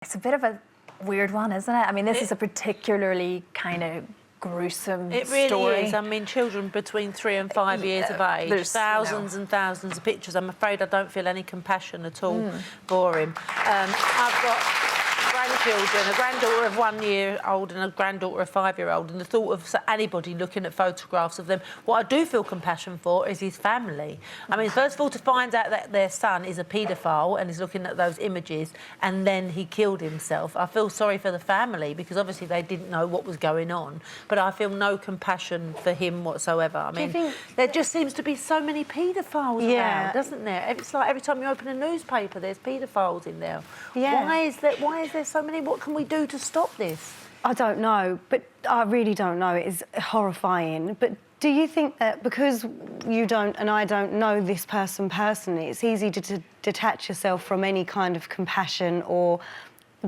It's a bit of a weird one, isn't it? I mean, this is a particularly kind of gruesome It really story. is. I mean, children between 3 and 5 years of age, there's, thousands and thousands of pictures. I'm afraid I don't feel any compassion at all for him. I've got grandchildren, a granddaughter of 1 year old and a granddaughter of 5-year-old, and the thought of anybody looking at photographs of them, what I do feel compassion for is his family. I mean, first of all, to find out that their son is a paedophile and is looking at those images and then he killed himself, I feel sorry for the family because obviously they didn't know what was going on, but I feel no compassion for him whatsoever. I mean, there just seems to be so many paedophiles around, doesn't there? It's like every time you open a newspaper, there's paedophiles in there. Yeah. Why is there so many? What can we do to stop this? I don't know, but I really don't know. It is horrifying. But do you think that because you don't and I don't know this person personally, it's easy to detach yourself from any kind of compassion or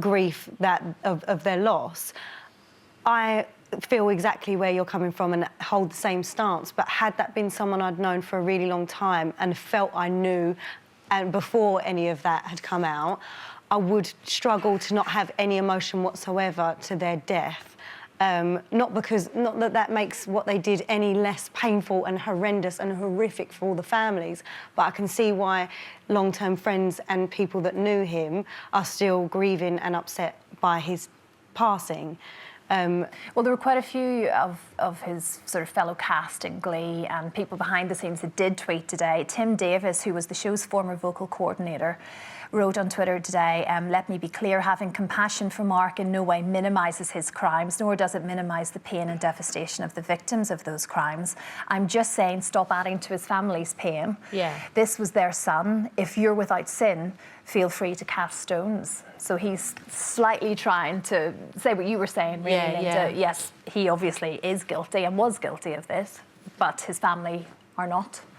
grief of their loss? I feel exactly where you're coming from and hold the same stance, but had that been someone I'd known for a really long time and felt I knew, and before any of that had come out, I would struggle to not have any emotion whatsoever to their death. Not that that makes what they did any less painful and horrendous and horrific for all the families, but I can see why long-term friends and people that knew him are still grieving and upset by his passing. Well, there were quite a few of his sort of fellow cast in Glee and people behind the scenes that did tweet today. Tim Davis, who was the show's former vocal coordinator, wrote on Twitter today, let me be clear, having compassion for Mark in no way minimises his crimes, nor does it minimise the pain and devastation of the victims of those crimes. I'm just saying stop adding to his family's pain. Yeah. This was their son. If you're without sin, feel free to cast stones. So he's slightly trying to say what you were saying, really, Linda. Yes, he obviously is guilty and was guilty of this, but his family are not.